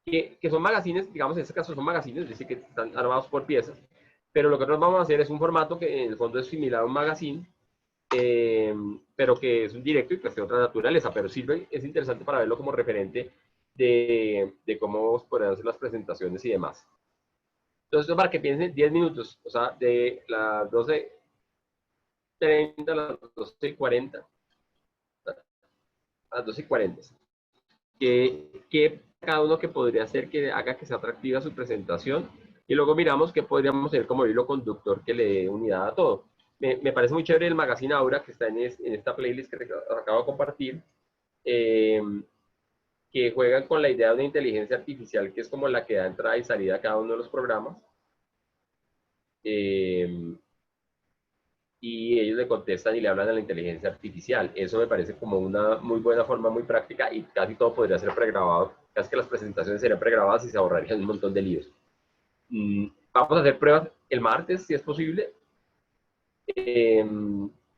que son magazines, digamos en este caso son magazines, dice que están armados por piezas, pero lo que nosotros vamos a hacer es un formato que en el fondo es similar a un magazine, pero que es un directo y pues de otra naturaleza, pero sirve, es interesante para verlo como referente de cómo podrían ser las presentaciones y demás. Entonces, para que piensen 10 minutos, o sea, de las 12:30 a las 12:40, a las 12:40, que cada uno que podría hacer que haga que sea atractiva su presentación, y luego miramos qué podríamos hacer como hilo conductor que le dé unidad a todo. Me parece muy chévere el Magazine Aura que está en esta playlist que acabo de compartir, que juegan con la idea de una inteligencia artificial que es como la que da entrada y salida a cada uno de los programas. Y ellos le contestan y le hablan a la inteligencia artificial. Eso me parece como una muy buena forma, muy práctica, y casi todo podría ser pregrabado. Casi que las presentaciones serían pregrabadas y se ahorrarían un montón de líos. Vamos a hacer pruebas el martes, si es posible.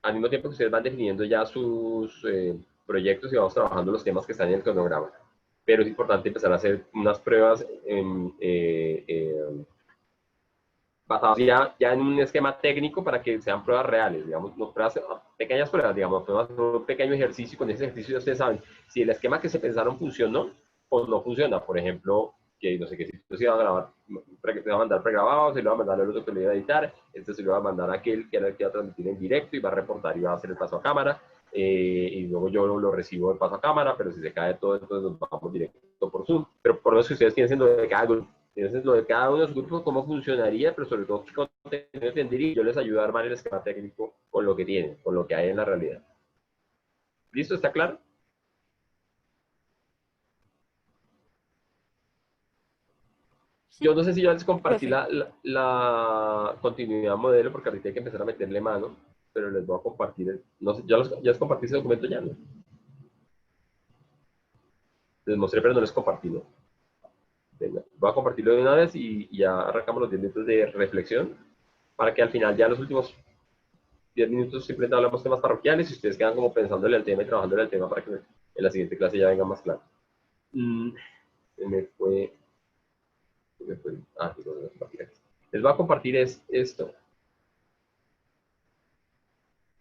Al mismo tiempo que ustedes van definiendo ya sus proyectos y vamos trabajando los temas que están en el cronograma. Pero es importante empezar a hacer unas pruebas basadas ya en un esquema técnico para que sean pruebas reales, digamos, no pruebas, pequeñas pruebas, digamos, podemos hacer un pequeño ejercicio, y con ese ejercicio ustedes saben si el esquema que se pensaron funcionó o no funciona. Por ejemplo, que no sé qué, si se iba a grabar, se va a mandar pregrabado, se lo va a mandar al otro que lo iba a editar, se lo va a mandar a aquel que era el que iba a transmitir en directo y va a reportar y va a hacer el paso a cámara, y luego yo lo recibo el paso a cámara, pero si se cae todo, entonces nos vamos directo por Zoom. Pero por eso que ustedes piensen lo de cada grupo. Entonces, lo de cada uno de los grupos, cómo funcionaría, pero sobre todo qué contenido tendría, y yo les ayudo a armar el esquema técnico con lo que tienen, con lo que hay en la realidad. ¿Listo? ¿Está claro? Yo no sé si yo les compartí la continuidad modelo, porque ahorita hay que empezar a meterle mano, pero les voy a compartir, no sé, ya les compartí ese documento ya, ¿no? Les mostré, pero no les compartí, ¿no? Venga, voy a compartirlo de una vez y ya arrancamos los 10 minutos de reflexión, para que al final ya los últimos 10 minutos simplemente hablamos temas parroquiales y ustedes quedan como pensándole al tema y trabajándole al tema para que en la siguiente clase ya venga más claro. Se me fue. Ah, les voy a compartir esto.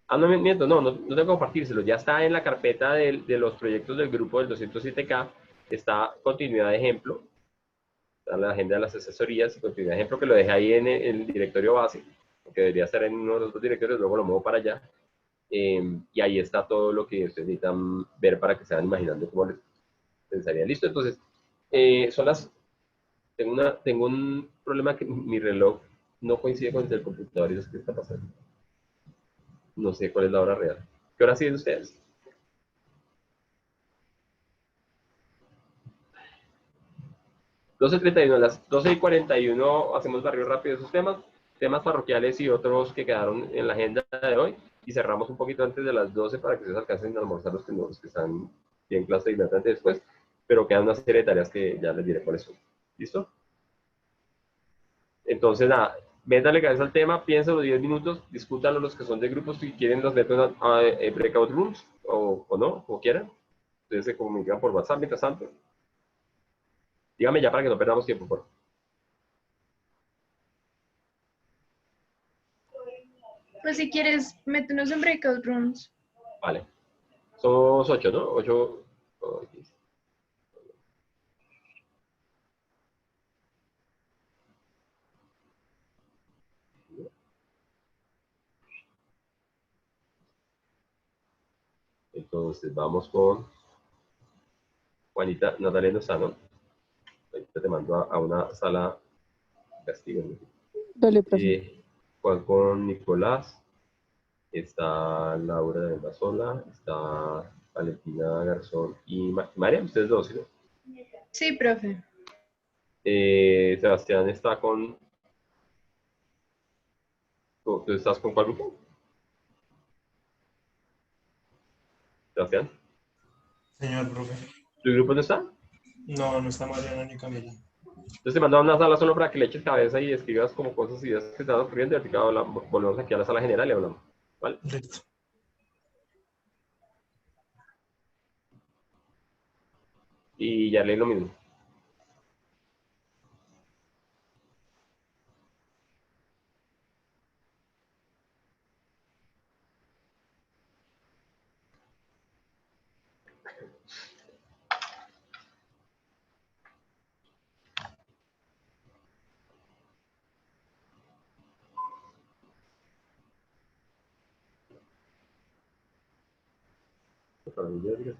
Ah, no, miento, no tengo que compartírselo. Ya está en la carpeta de los proyectos del grupo del 207K. Está continuidad de ejemplo. Está la agenda de las asesorías y continuidad de ejemplo, que lo dejé ahí en el directorio base, que debería estar en uno de los otros directorios, luego lo muevo para allá. Y ahí está todo lo que ustedes necesitan ver para que se vayan imaginando cómo les pensaría. Listo, entonces, tengo un problema que mi reloj no coincide con el del computador y no sé qué está pasando. No sé cuál es la hora real. ¿Qué hora siguen ustedes? A las 12:41 hacemos barrio rápido de esos temas parroquiales y otros que quedaron en la agenda de hoy, y cerramos un poquito antes de las 12 para que ustedes alcancen a almorzar los que están en clase inmediatamente después, pero quedan una serie de tareas que ya les diré cuáles son. ¿Listo? Entonces, nada, métanle cabeza al tema, piensen los 10 minutos, discútanlo los que son de grupos, si quieren los meto a breakout rooms o no, como quieran. Ustedes se comunican por WhatsApp mientras tanto. Dígame ya para que no perdamos tiempo, por favor. Pues si quieres, métenos en breakout rooms. Vale. Somos 8, ¿no? 8. Entonces vamos con Juanita Natalia Lozano. Ahorita te mando a una sala castigo, ¿no? Dale, profe. Juan con Nicolás. Está Laura de la Sola. Está Valentina Garzón y María, ustedes dos, ¿sí? Sí, profe. Sebastián está con... ¿Tú estás con cuál grupo? Sebastián. Señor profe. ¿Tu grupo no está? No, no está Mariana ni Camila. Entonces te mando a una sala solo para que le eches cabeza y escribas como cosas y ideas que están ocurriendo, y ahorita volvemos aquí a la sala general y hablamos. ¿Vale? Listo. Y ya leí lo mismo. para mí, yo digo,